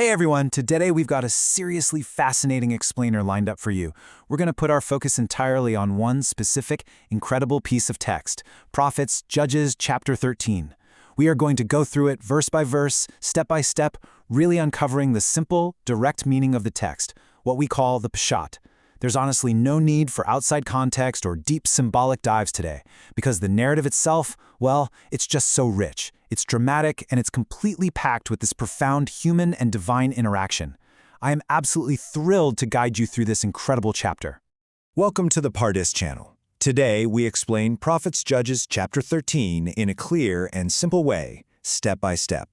Hey everyone, today we've got a seriously fascinating explainer lined up for you. We're going to put our focus entirely on one specific, incredible piece of text, Prophets, Judges, chapter 13. We are going to go through it verse by verse, step by step, really uncovering the simple, direct meaning of the text, what we call the Peshat. There's honestly no need for outside context or deep symbolic dives today, because the narrative itself, well, it's just so rich. It's dramatic, and it's completely packed with this profound human and divine interaction. I am absolutely thrilled to guide you through this incredible chapter. Welcome to the Pardis channel. Today, we explain Prophets Judges chapter 13 in a clear and simple way, step by step.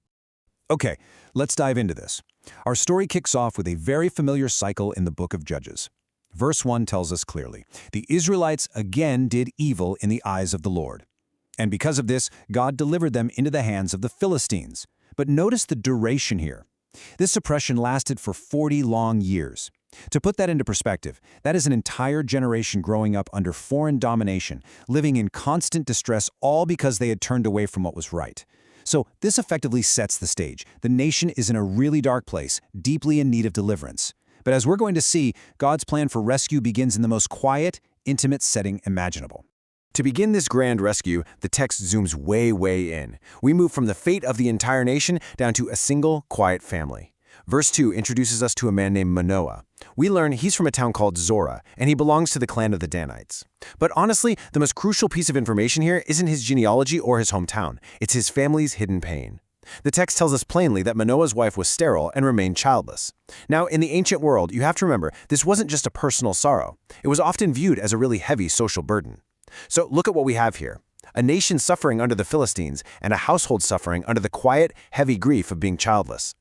Okay, let's dive into this. Our story kicks off with a very familiar cycle in the book of Judges. Verse 1 tells us clearly, the Israelites again did evil in the eyes of the Lord. And because of this, God delivered them into the hands of the Philistines. But notice the duration here. This oppression lasted for 40 long years. To put that into perspective, that is an entire generation growing up under foreign domination, living in constant distress, all because they had turned away from what was right. So this effectively sets the stage. The nation is in a really dark place, deeply in need of deliverance. But as we're going to see, God's plan for rescue begins in the most quiet, intimate setting imaginable. To begin this grand rescue, the text zooms way in. We move from the fate of the entire nation down to a single, quiet family. Verse 2 introduces us to a man named Manoah. We learn he's from a town called Zorah, and he belongs to the clan of the Danites. But honestly, the most crucial piece of information here isn't his genealogy or his hometown. It's his family's hidden pain. The text tells us plainly that Manoah's wife was sterile and remained childless. Now, in the ancient world, you have to remember, this wasn't just a personal sorrow. It was often viewed as a really heavy social burden. So look at what we have here. A nation suffering under the Philistines and a household suffering under the quiet, heavy grief of being childless.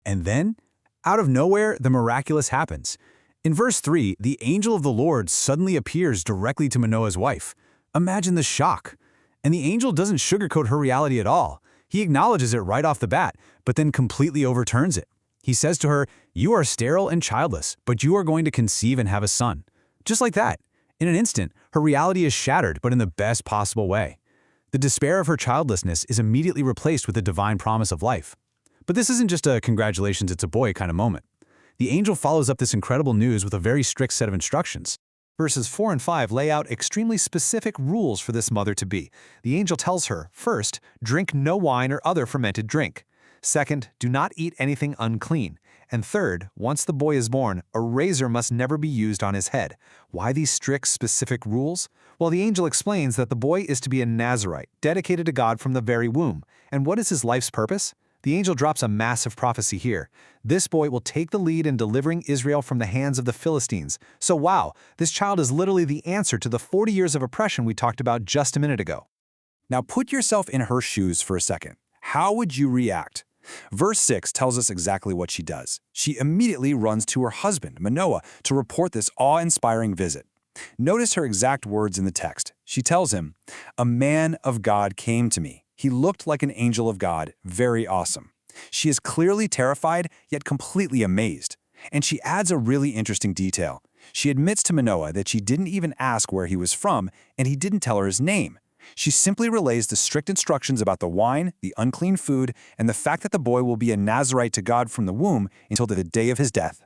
And then, out of nowhere, the miraculous happens. In verse 3, the angel of the Lord suddenly appears directly to Manoah's wife. Imagine the shock. And the angel doesn't sugarcoat her reality at all. He acknowledges it right off the bat, but then completely overturns it. He says to her, "You are sterile and childless, but you are going to conceive and have a son." Just like that. In an instant, her reality is shattered, but in the best possible way. The despair of her childlessness is immediately replaced with the divine promise of life. But this isn't just a congratulations, it's a boy kind of moment. The angel follows up this incredible news with a very strict set of instructions. Verses 4 and 5 lay out extremely specific rules for this mother-to-be. The angel tells her, first, drink no wine or other fermented drink. Second, do not eat anything unclean. And third, once the boy is born, a razor must never be used on his head. Why these strict, specific rules? Well, the angel explains that the boy is to be a Nazarite, dedicated to God from the very womb. And what is his life's purpose? The angel drops a massive prophecy here. This boy will take the lead in delivering Israel from the hands of the Philistines. So wow, this child is literally the answer to the 40 years of oppression we talked about just a minute ago. Now put yourself in her shoes for a second. How would you react? Verse 6 tells us exactly what she does. She immediately runs to her husband, Manoah, to report this awe-inspiring visit. Notice her exact words in the text. She tells him, "A man of God came to me. He looked like an angel of God, very awesome." She is clearly terrified, yet completely amazed. And she adds a really interesting detail. She admits to Manoah that she didn't even ask where he was from, and he didn't tell her his name. She simply relays the strict instructions about the wine, the unclean food, and the fact that the boy will be a Nazarite to God from the womb until the day of his death.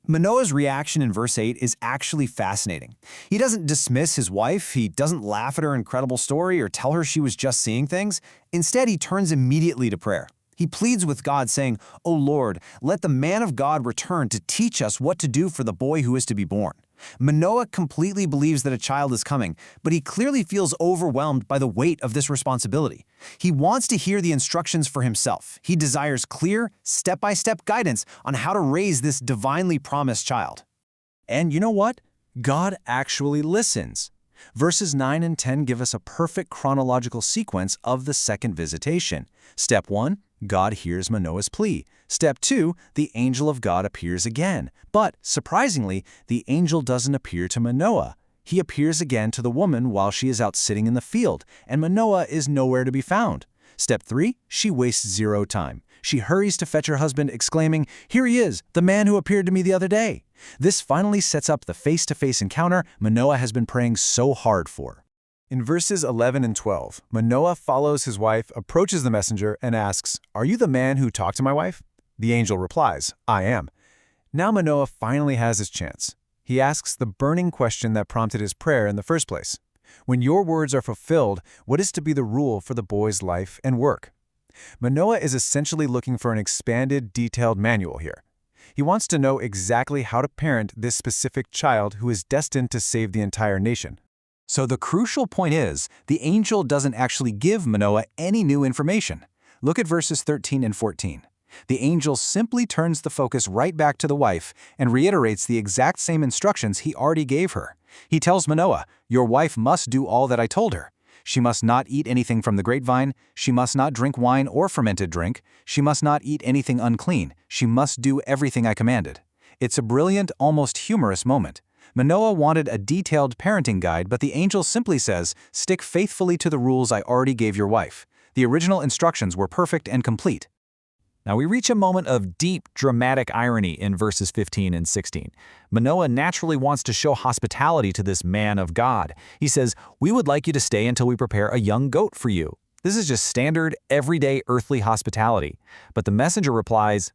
Manoah's reaction in verse 8 is actually fascinating. He doesn't dismiss his wife, he doesn't laugh at her incredible story or tell her she was just seeing things. Instead, he turns immediately to prayer. He pleads with God, saying, "O Lord, let the man of God return to teach us what to do for the boy who is to be born." Manoah completely believes that a child is coming, but he clearly feels overwhelmed by the weight of this responsibility. He wants to hear the instructions for himself. He desires clear, step-by-step guidance on how to raise this divinely promised child. And you know what? God actually listens. Verses 9 and 10 give us a perfect chronological sequence of the second visitation. Step 1, God hears Manoah's plea. Step 2, the angel of God appears again. But, surprisingly, the angel doesn't appear to Manoah. He appears again to the woman while she is out sitting in the field, and Manoah is nowhere to be found. Step 3, she wastes zero time. She hurries to fetch her husband, exclaiming, "Here he is, the man who appeared to me the other day." This finally sets up the face-to-face encounter Manoah has been praying so hard for. In verses 11 and 12, Manoah follows his wife, approaches the messenger, and asks, "Are you the man who talked to my wife?" The angel replies, I am. Now Manoah finally has his chance. He asks the burning question that prompted his prayer in the first place. When your words are fulfilled, what is to be the rule for the boy's life and work? Manoah is essentially looking for an expanded, detailed manual here. He wants to know exactly how to parent this specific child who is destined to save the entire nation. So the crucial point is, the angel doesn't actually give Manoah any new information. Look at verses 13 and 14. The angel simply turns the focus right back to the wife and reiterates the exact same instructions he already gave her. He tells Manoah, your wife must do all that I told her. She must not eat anything from the grapevine. She must not drink wine or fermented drink. She must not eat anything unclean. She must do everything I commanded. It's a brilliant, almost humorous moment. Manoah wanted a detailed parenting guide, but the angel simply says, stick faithfully to the rules I already gave your wife. The original instructions were perfect and complete. Now we reach a moment of deep, dramatic irony in verses 15 and 16. Manoah naturally wants to show hospitality to this man of God. He says, we would like you to stay until we prepare a young goat for you. This is just standard, everyday earthly hospitality. But the messenger replies,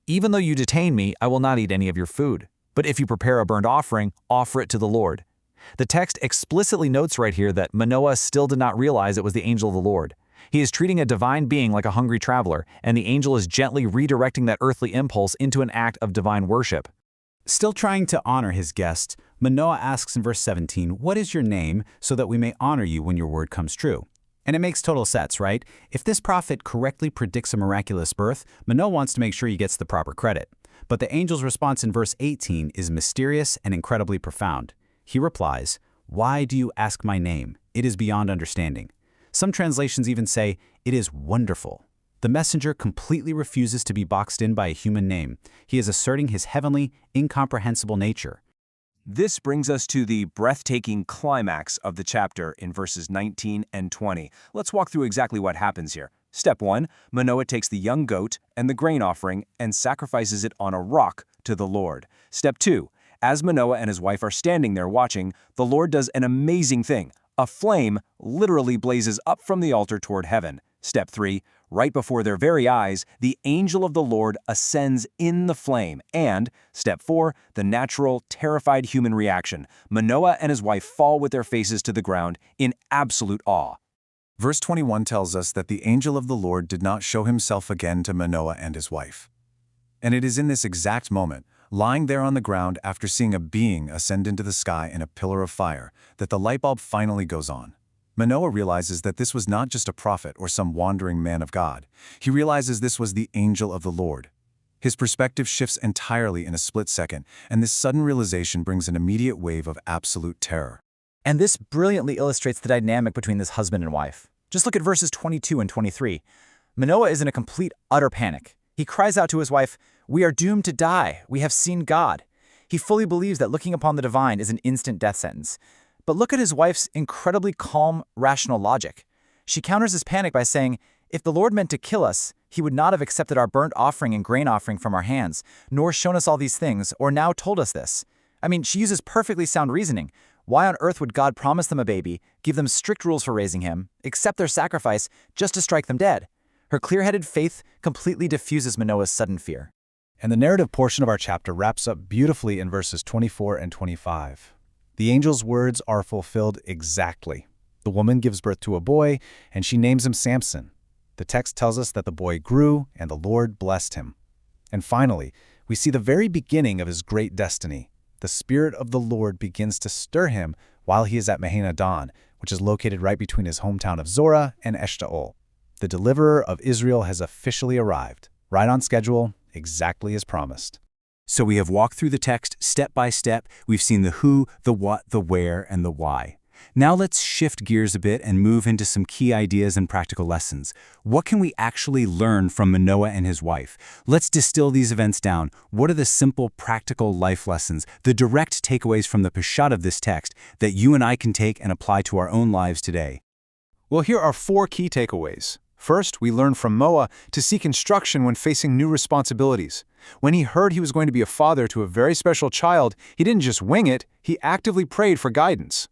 even though you detain me, I will not eat any of your food. But if you prepare a burnt offering, offer it to the Lord. The text explicitly notes right here that Manoah still did not realize it was the angel of the Lord. He is treating a divine being like a hungry traveler, and the angel is gently redirecting that earthly impulse into an act of divine worship. Still trying to honor his guest, Manoah asks in verse 17, what is your name, so that we may honor you when your word comes true? And it makes total sense, right? If this prophet correctly predicts a miraculous birth, Manoah wants to make sure he gets the proper credit. But the angel's response in verse 18 is mysterious and incredibly profound. He replies, why do you ask my name? It is beyond understanding. Some translations even say, it is wonderful. The messenger completely refuses to be boxed in by a human name. He is asserting his heavenly, incomprehensible nature. This brings us to the breathtaking climax of the chapter in verses 19 and 20. Let's walk through exactly what happens here. Step 1, Manoah takes the young goat and the grain offering and sacrifices it on a rock to the Lord. Step 2, as Manoah and his wife are standing there watching, the Lord does an amazing thing. A flame literally blazes up from the altar toward heaven. Step 3, right before their very eyes, the angel of the Lord ascends in the flame. And step 4, the natural, terrified human reaction. Manoah and his wife fall with their faces to the ground in absolute awe. Verse 21 tells us that the angel of the Lord did not show himself again to Manoah and his wife. And it is in this exact moment, lying there on the ground after seeing a being ascend into the sky in a pillar of fire, that the light bulb finally goes on. Manoah realizes that this was not just a prophet or some wandering man of God. He realizes this was the angel of the Lord. His perspective shifts entirely in a split second, and this sudden realization brings an immediate wave of absolute terror. And this brilliantly illustrates the dynamic between this husband and wife. Just look at verses 22 and 23. Manoah is in a complete, utter panic. He cries out to his wife, we are doomed to die. We have seen God. He fully believes that looking upon the divine is an instant death sentence. But look at his wife's incredibly calm, rational logic. She counters his panic by saying, if the Lord meant to kill us, he would not have accepted our burnt offering and grain offering from our hands, nor shown us all these things, or now told us this. I mean, she uses perfectly sound reasoning. Why on earth would God promise them a baby, give them strict rules for raising him, accept their sacrifice, just to strike them dead? Her clear-headed faith completely diffuses Manoah's sudden fear. And the narrative portion of our chapter wraps up beautifully in verses 24 and 25. The angel's words are fulfilled exactly. The woman gives birth to a boy, and she names him Samson. The text tells us that the boy grew, and the Lord blessed him. And finally, we see the very beginning of his great destiny. The Spirit of the Lord begins to stir him while he is at Mahaneh-dan, which is located right between his hometown of Zorah and Eshtaol. The deliverer of Israel has officially arrived, right on schedule, exactly as promised. So we have walked through the text step by step. We've seen the who, the what, the where, and the why. Now let's shift gears a bit and move into some key ideas and practical lessons. What can we actually learn from Manoah and his wife? Let's distill these events down. What are the simple, practical life lessons, the direct takeaways from the peshat of this text that you and I can take and apply to our own lives today? Well, here are 4 key takeaways. First, we learn from Manoah to seek instruction when facing new responsibilities. When he heard he was going to be a father to a very special child, he didn't just wing it, he actively prayed for guidance.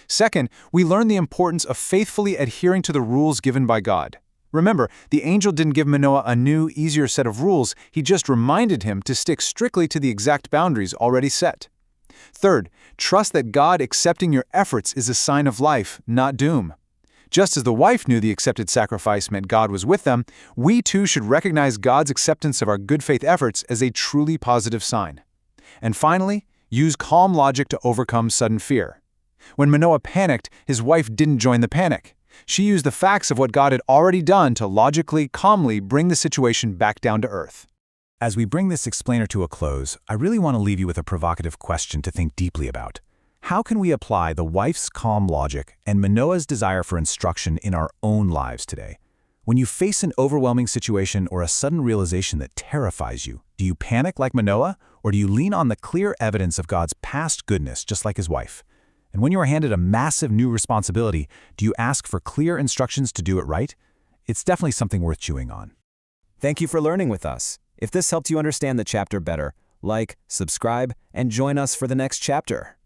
Second, we learn the importance of faithfully adhering to the rules given by God. Remember, the angel didn't give Manoah a new, easier set of rules, he just reminded him to stick strictly to the exact boundaries already set. Third, trust that God accepting your efforts is a sign of life, not doom. Just as the wife knew the accepted sacrifice meant God was with them, we too should recognize God's acceptance of our good faith efforts as a truly positive sign. And finally, use calm logic to overcome sudden fear. When Manoah panicked, his wife didn't join the panic. She used the facts of what God had already done to logically, calmly bring the situation back down to earth. As we bring this explainer to a close, I really want to leave you with a provocative question to think deeply about. How can we apply the wife's calm logic and Manoah's desire for instruction in our own lives today? When you face an overwhelming situation or a sudden realization that terrifies you, do you panic like Manoah, or do you lean on the clear evidence of God's past goodness just like his wife? And when you are handed a massive new responsibility, do you ask for clear instructions to do it right? It's definitely something worth chewing on. Thank you for learning with us. If this helped you understand the chapter better, like, subscribe, and join us for the next chapter.